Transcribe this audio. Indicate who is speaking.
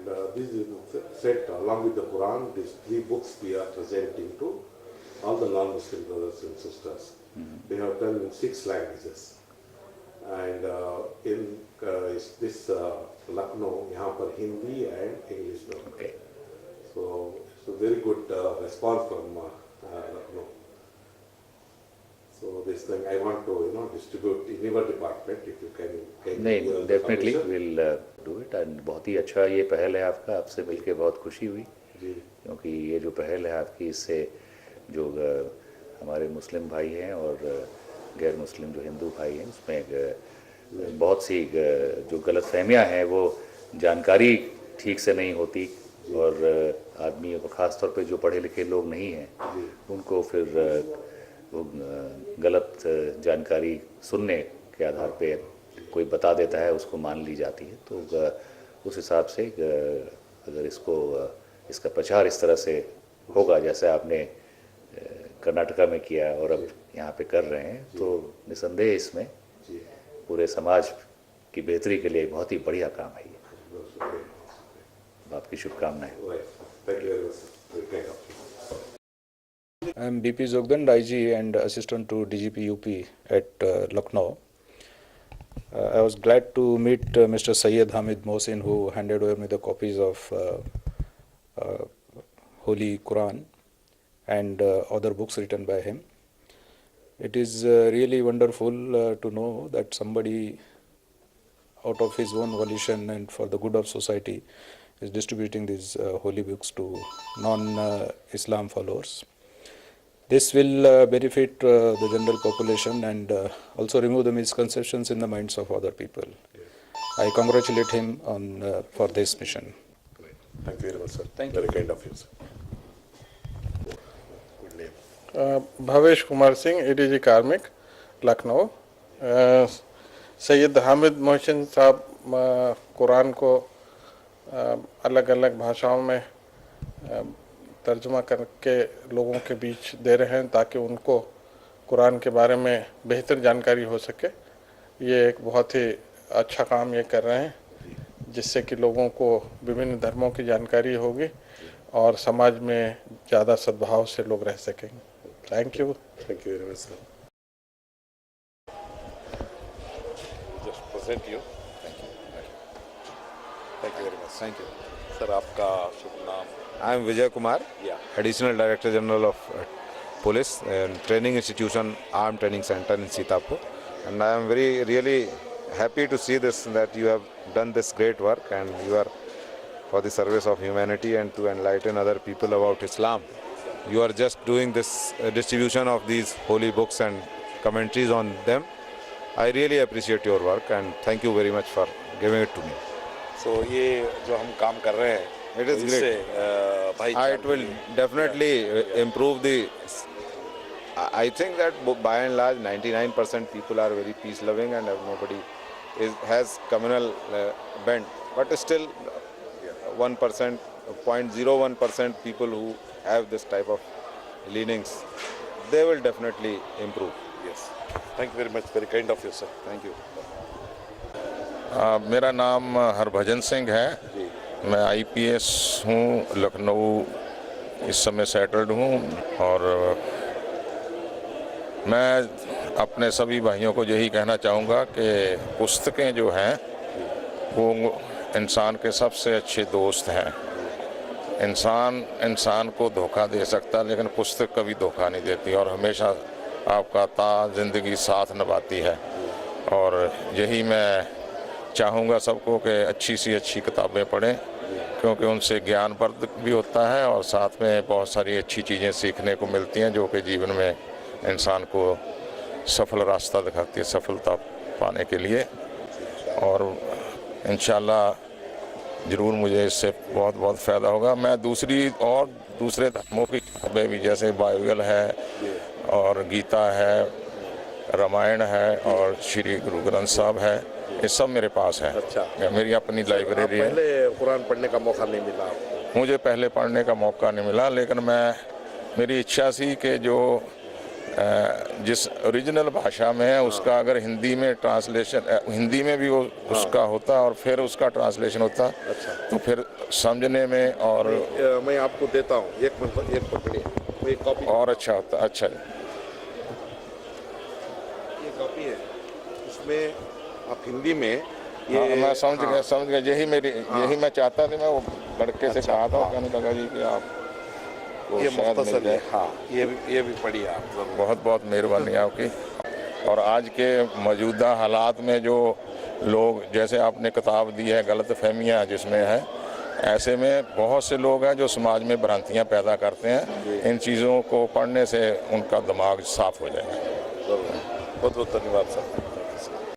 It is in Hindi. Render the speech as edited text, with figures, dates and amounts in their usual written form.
Speaker 1: And this is set along with the Quran. These three books we are presenting to all the non-Muslim brothers and sisters. They have done in 6 languages. And in this Lucknow, यहाँ पर Hindi and English में.
Speaker 2: Okay.
Speaker 1: So it's a very good response from Lucknow. So this thing I want to distribute in your department if you can.
Speaker 2: नहीं, definitely we'll do it. And बहुत ही अच्छा ये पहल है आपका, आपसे मिलके बहुत खुशी हुई क्योंकि ये जो पहल है आपकी, इससे जो हमारे मुस्लिम भाई हैं और गैर मुस्लिम जो हिंदू भाई हैं, उसमें बहुत सी जो गलतफहमियां हैं, वो जानकारी ठीक से नहीं होती और आदमी को ख़ास तौर पे जो पढ़े लिखे लोग नहीं हैं उनको फिर वो गलत जानकारी सुनने के आधार पे कोई बता देता है, उसको मान ली जाती है। तो उस हिसाब से अगर इसका प्रचार इस तरह से होगा जैसे आपने कर्नाटका में किया और अब यहाँ पे कर रहे हैं, तो निसंदेह इसमें पूरे समाज की बेहतरी के लिए बहुत ही बढ़िया काम है ये। आपकी शुभकामनाएं।
Speaker 3: I am BP Zogdand, IG and Assistant to DGP UP at Lucknow. I was glad to meet Mr. Syed Hamid Mohsin, who handed over me the copies of Holy Quran and other books written by him. It is really wonderful to know that somebody out of his own volition and for the good of society is distributing these holy books to non-Islam followers. This will benefit the general population and also remove the misconceptions in the minds of other people. I congratulate him for this mission.
Speaker 1: Thank you very much, sir.
Speaker 3: Thank you.
Speaker 1: Very kind of you, sir.
Speaker 4: Bhavesh Kumar Singh, ADG Karmik, Lucknow. Syed Hamid Mohsin साहब कुरान को अलग अलग भाषाओं में तर्जुमा करके लोगों के बीच दे रहे हैं ताकि उनको कुरान के बारे में बेहतर जानकारी हो सके। ये एक बहुत ही अच्छा काम ये कर रहे हैं जिससे कि लोगों को विभिन्न धर्मों की जानकारी होगी और समाज में ज़्यादा सद्भाव से लोग रह सकेंगे। Thank you
Speaker 1: very much sir. Just present you. Thank you very much.
Speaker 5: Thank you.
Speaker 1: Sir आपका शुभ नाम?
Speaker 5: I am Vijay Kumar, Additional Director General of Police and Training Institution, Armed Training Center in Sitapur. And I am really happy to see this, that you have done this great work and you are for the service of humanity and to enlighten other people about Islam. You are just doing this distribution of these holy books and commentaries on them. I really appreciate your work and thank you very much for giving it to me.
Speaker 1: So ये जो हम काम कर रहे हैं,
Speaker 5: it is great. It will definitely improve the. I think that by and large 99% people are very peace loving and nobody has communal bent. But still 1%, 0.01% people who have this type of leanings, they will definitely improve.
Speaker 1: Yes. Thank you very much. Very kind of you, sir.
Speaker 5: Thank you.
Speaker 6: मेरा नाम हरभजन सिंह है। मैं IPS हूँ, लखनऊ इस समय सेटल्ड हूँ और मैं अपने सभी भाइयों को यही कहना चाहूँगा कि पुस्तकें जो हैं वो इंसान के सबसे अच्छे दोस्त हैं। इंसान को धोखा दे सकता लेकिन पुस्तक कभी धोखा नहीं देती और हमेशा आपका ज़िंदगी साथ निभाती है। और यही मैं चाहूँगा सबको कि अच्छी सी अच्छी किताबें पढ़ें क्योंकि उनसे ज्ञानवर्धक भी होता है और साथ में बहुत सारी अच्छी चीज़ें सीखने को मिलती हैं जो कि जीवन में इंसान को सफल रास्ता दिखाती है सफलता पाने के लिए। और इंशाल्लाह ज़रूर मुझे इससे बहुत बहुत फ़ायदा होगा। मैं दूसरे धर्मों की किताबें भी जैसे बाइबल है और गीता है, रामायण है और श्री गुरु ग्रंथ साहब है, ये सब मेरे पास है।
Speaker 1: अच्छा।
Speaker 6: मेरी अपनी लाइब्रेरी है।
Speaker 1: पहले कुरान पढ़ने का मौका नहीं मिला?
Speaker 6: मुझे पहले पढ़ने का मौका नहीं मिला लेकिन मेरी इच्छा थी कि जो जिस ओरिजिनल भाषा में है उसका अगर हिंदी में ट्रांसलेशन, हिंदी में भी वो उसका होता और फिर उसका ट्रांसलेशन होता, तो फिर समझने में और
Speaker 5: मैं आपको देता हूँ, एक मिनट, एक पकड़िए, एक कॉपी
Speaker 6: और अच्छा होता। अच्छा जी,
Speaker 5: ये कॉपी है, इसमें आप हिंदी में
Speaker 6: हाँ, मैं समझ गया, यही मैं चाहता था। मैं वो लड़के से कहा था, कहने लगा जी कि आप
Speaker 5: ये मुख्तसर है, हाँ, ये भी पढ़िए आप जरूर।
Speaker 6: बहुत बहुत मेहरबानी आपकी। और आज के मौजूदा हालात में जो लोग, जैसे आपने किताब दी है गलत फहमियाँ जिसमें है, ऐसे में बहुत से लोग हैं जो समाज में भ्रांतियाँ पैदा करते हैं। इन चीज़ों को पढ़ने से उनका दिमाग साफ हो जाएगा।
Speaker 5: बहुत बहुत धन्यवाद सर।